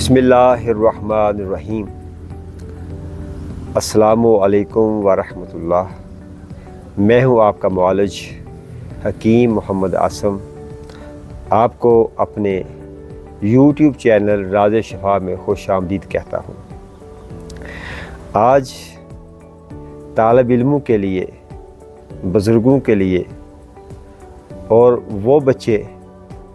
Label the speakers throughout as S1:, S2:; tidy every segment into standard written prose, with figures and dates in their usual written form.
S1: बिस्मिल्लाहिर्रहमानिर्रहीम। अस्सलामुअलैकुम वरहमतुल्लाह। मैं हूँ आपका मुआलिज हकीम मोहम्मद आसम। आपको अपने यूट्यूब चैनल राज़े शफा में खुश आमदीद कहता हूँ। आज तालिब इल्मों के लिए, बुज़ुर्गों के लिए और वो बच्चे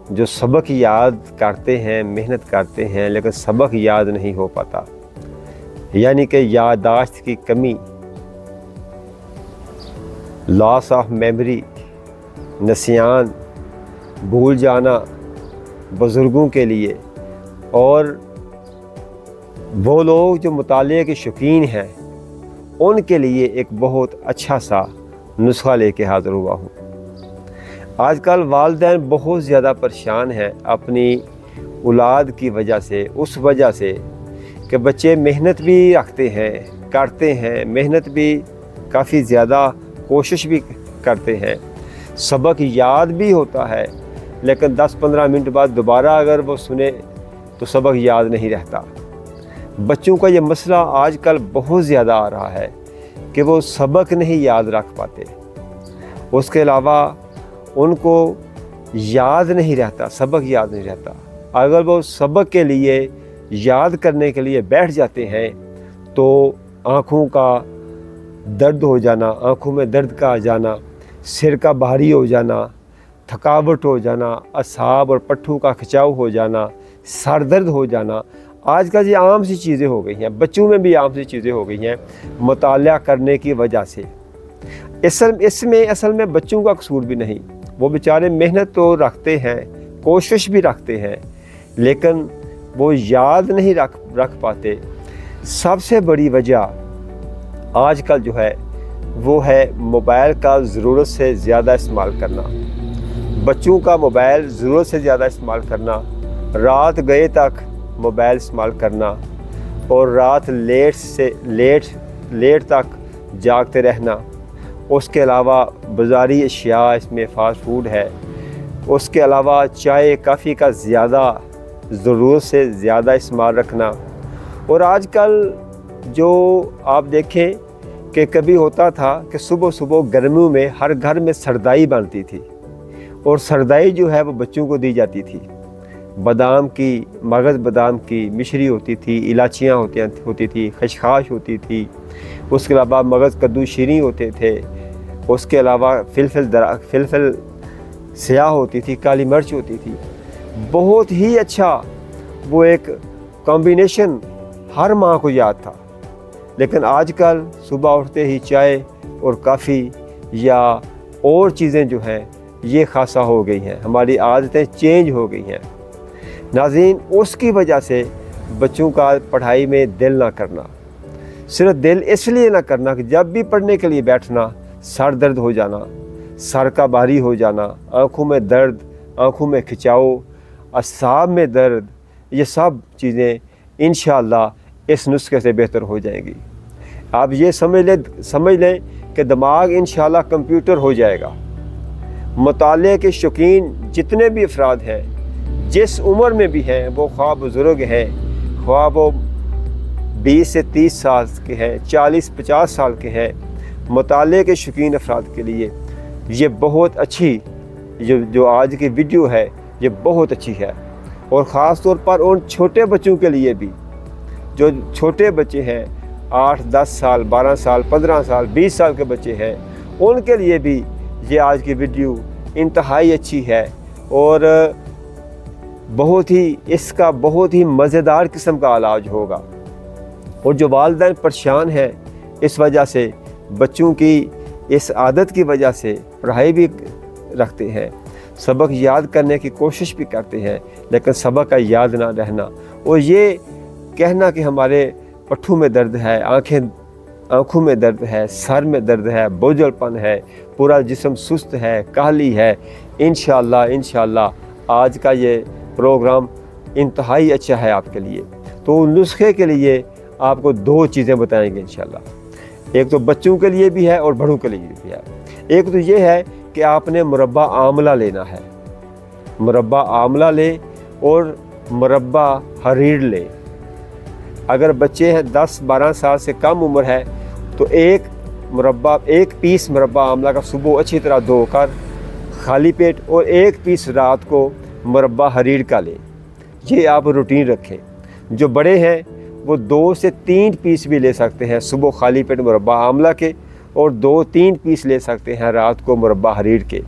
S1: जो सबक याद करते हैं, मेहनत करते हैं, लेकिन सबक याद नहीं हो पाता, यानी कि याददाश्त की कमी, लॉस ऑफ मेमोरी, नसियान, भूल जाना, बुज़ुर्गों के लिए और वो लोग जो मुताले के शौकीन हैं उनके लिए एक बहुत अच्छा सा नुस्खा लेके हाज़िर हुआ हूँ। आजकल वालिदैन बहुत ज़्यादा परेशान हैं अपनी औलाद की वजह से, उस वजह से कि बच्चे मेहनत भी रखते हैं, करते हैं, मेहनत भी काफ़ी ज़्यादा कोशिश भी करते हैं, सबक याद भी होता है, लेकिन 10-15 मिनट बाद दोबारा अगर वो सुने तो सबक याद नहीं रहता। बच्चों का ये मसला आजकल बहुत ज़्यादा आ रहा है कि वो सबक नहीं याद रख पाते। उसके अलावा उनको याद नहीं रहता, सबक याद नहीं रहता। अगर वो सबक के लिए याद करने के लिए बैठ जाते हैं तो आँखों का दर्द हो जाना, आँखों में दर्द का आ जाना, सिर का भारी हो जाना, थकावट हो जाना, असाब और पट्ठों का खिंचाव हो जाना, सर दर्द हो जाना, आजकल ये आम सी चीज़ें हो गई हैं, बच्चों में भी आम सी चीज़ें हो गई हैं मुताला करने की वजह से। इसमें असल में बच्चों का कसूर भी नहीं, वो बेचारे मेहनत तो रखते हैं, कोशिश भी रखते हैं, लेकिन वो याद नहीं रख पाते। सबसे बड़ी वजह आजकल जो है वो है मोबाइल का ज़रूरत से ज़्यादा इस्तेमाल करना। बच्चों का मोबाइल ज़रूरत से ज़्यादा इस्तेमाल करना, रात गए तक मोबाइल इस्तेमाल करना और रात लेट तक जागते रहना। उसके अलावा बाज़ारी अशिया, इसमें फ़ास्ट फूड है। उसके अलावा चाय कॉफ़ी का ज़्यादा ज़रूरत से ज़्यादा इस्तेमाल रखना। और आजकल जो आप देखें कि कभी होता था कि सुबह सुबह गर्मियों में हर घर में सरदाई बनती थी और सरदाई जो है वो बच्चों को दी जाती थी। बादाम की, मगज़ बादाम की मिश्री होती थी, इलाचियाँ होती थी, खशखाश होती थी। उसके अलावा मगज़ कद्दू शीरी होते थे। उसके अलावा फिलफिल स्याह होती थी, काली मिर्च होती थी। बहुत ही अच्छा वो एक कॉम्बिनेशन हर माँ को याद था। लेकिन आजकल सुबह उठते ही चाय और कॉफ़ी या और चीज़ें जो हैं ये खासा हो गई हैं, हमारी आदतें चेंज हो गई हैं। नाज़रीन, उसकी वजह से बच्चों का पढ़ाई में दिल ना करना, सिर्फ दिल इसलिए ना करना कि जब भी पढ़ने के लिए बैठना सर दर्द हो जाना, सर का भारी हो जाना, आँखों में दर्द, आँखों में खिंचाव, असाब में दर्द, ये सब चीज़ें इंशाअल्लाह इस नुस्खे से बेहतर हो जाएंगी। आप ये समझ लें कि दिमाग इंशाअल्लाह कंप्यूटर हो जाएगा। मुताले के शौकीन जितने भी अफराद हैं, जिस उम्र में भी हैं, वो ख्वाह बुज़ुर्ग हैं, ख्वाह वो 20 से 30 साल के हैं, 40-50 साल के हैं, मुताले के शौकीन अफराद के लिए ये बहुत अच्छी जो आज की वीडियो है ये बहुत अच्छी है। और ख़ास तौर पर उन छोटे बच्चों के लिए भी, जो छोटे बच्चे हैं, 8-10 साल, 12 साल, 15 साल, 20 साल के बच्चे हैं, उनके लिए भी ये आज की वीडियो इंतहाई अच्छी है और इसका बहुत ही मज़ेदार किस्म का इलाज होगा। और जो वालिदैन परेशान हैं इस वजह से, बच्चों की इस आदत की वजह से पढ़ाई भी रखते हैं, सबक याद करने की कोशिश भी करते हैं, लेकिन सबक का याद ना रहना और ये कहना कि हमारे पट्ठों में दर्द है, आँखों में दर्द है, सर में दर्द है, बोझलपन है, पूरा जिस्म सुस्त है, काहली है। इंशाअल्लाह आज का ये प्रोग्राम इंतहाई अच्छा है आपके लिए। तो नुस्खे के लिए आपको 2 चीज़ें बताएंगे इंशाअल्लाह। एक तो बच्चों के लिए भी है और बड़ों के लिए भी है। एक तो ये है कि आपने मुरब्बा आमला लेना है, मुरब्बा आमला ले और मुरब्बा हरीर ले। اگر بچے ہیں 10-12 سال سے کم عمر ہے تو ایک پیس مربع آملہ کا صبح اچھی طرح دھو کر خالی پیٹ اور ایک پیس رات کو مربع حریر کا لیں. یہ آپ روٹین رکھیں. جو بڑے ہیں وہ 2 سے 3 پیس بھی لے سکتے ہیں صبح خالی پیٹ مربع آملہ کے، اور 2-3 پیس لے سکتے ہیں رات کو مربع حریر کے.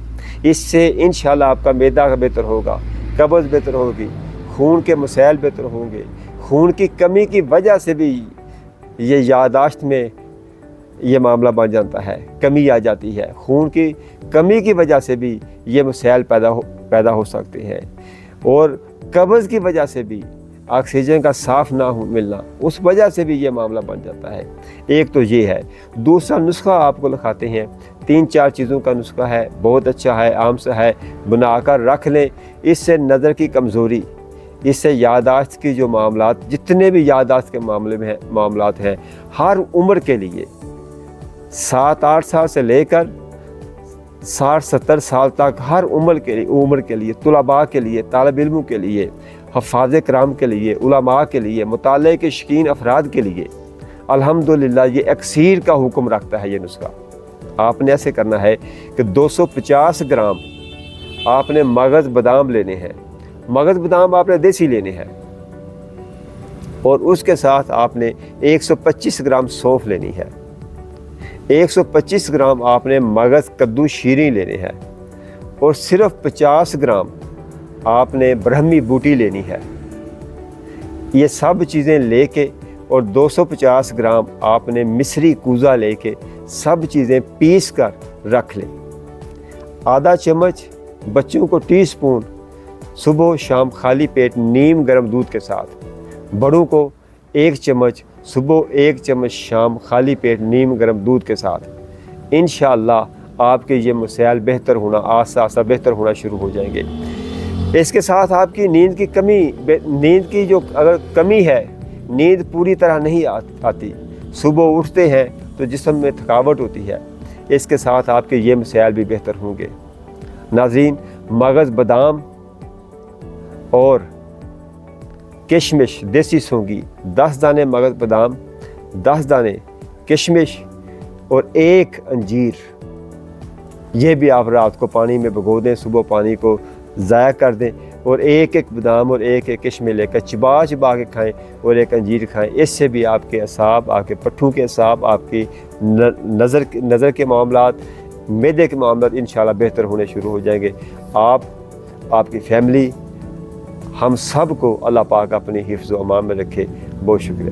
S1: اس سے انشاءاللہ آپ کا معدہ بہتر ہوگا، قبض بہتر ہوگی، خون کے مسائل بہتر ہوں گے. خون کی کمی کی وجہ سے بھی یہ یادداشت میں یہ معاملہ بن جاتا ہے، کمی آ جاتی ہے. خون کی کمی کی وجہ سے بھی یہ مسائل پیدا ہو سکتے ہیں، اور قبض کی وجہ سے بھی آکسیجن کا صاف نہ ملنا، اس وجہ سے بھی یہ معاملہ بن جاتا ہے. ایک تو یہ ہے. دوسرا نسخہ آپ کو لکھاتے ہیں، 3-4 چیزوں کا نسخہ ہے، بہت اچھا ہے، عام سا ہے، بنا کر رکھ لیں. اس سے نظر کی کمزوری، اس سے یادداشت کی جو معاملات، جتنے بھی یادداشت کے معاملات ہیں ہر عمر کے لیے، 7-8 سال سے لے کر 60-70 سال تک ہر عمر کے لیے طلباء کے لیے، طالب علموں کے لیے، حفاظ کرام کے لیے، علماء کے لیے، مطالعے کے شوقین افراد کے لیے الحمدللہ یہ اکثیر کا حکم رکھتا ہے. یہ نسخہ آپ نے ایسے کرنا ہے کہ 250 گرام آپ نے مغز بادام لینے ہیں. مغز بادام آپ نے دیسی لینے ہیں، اور اس کے ساتھ آپ نے 125 گرام سونف لینی ہے. 125 گرام آپ نے مغز کدو شیریں لینے ہیں، اور صرف 50 گرام آپ نے برہمی بوٹی لینی ہے. یہ سب چیزیں لے کے اور 250 گرام آپ نے مصری کوزہ لے کے سب چیزیں پیس کر رکھ لیں. آدھا چمچ بچوں کو ٹی سپون صبح شام خالی پیٹ نیم گرم دودھ کے ساتھ، بڑوں کو 1 چمچ صبح 1 چمچ شام خالی پیٹ نیم گرم دودھ کے ساتھ. انشاءاللہ آپ کے یہ مسائل بہتر ہونا، آہستہ آہستہ بہتر ہونا شروع ہو جائیں گے. اس کے ساتھ آپ کی نیند کی جو اگر کمی ہے، نیند پوری طرح نہیں آتی، صبح اٹھتے ہیں تو جسم میں تھکاوٹ ہوتی ہے، اس کے ساتھ آپ کے یہ مسائل بھی بہتر ہوں گے. ناظرین، مغز بادام اور کشمش دیسی سونگی، 10 دانے مغز بادام، 10 دانے کشمش اور 1 انجیر، یہ بھی آپ رات کو پانی میں بھگو دیں، صبح پانی کو ضائع کر دیں، اور 1 بادام اور 1 کشمش لے کر چبا کے کھائیں، اور 1 انجیر کھائیں. اس سے بھی آپ کے اعصاب، آپ کے پٹھوں کے اعصاب، آپ کی نظر کے معاملات، معدے کے معاملات انشاءاللہ بہتر ہونے شروع ہو جائیں گے. آپ کی فیملی، ہم سب کو اللہ پاک اپنی حفظ و امان میں رکھے. بہت شکریہ.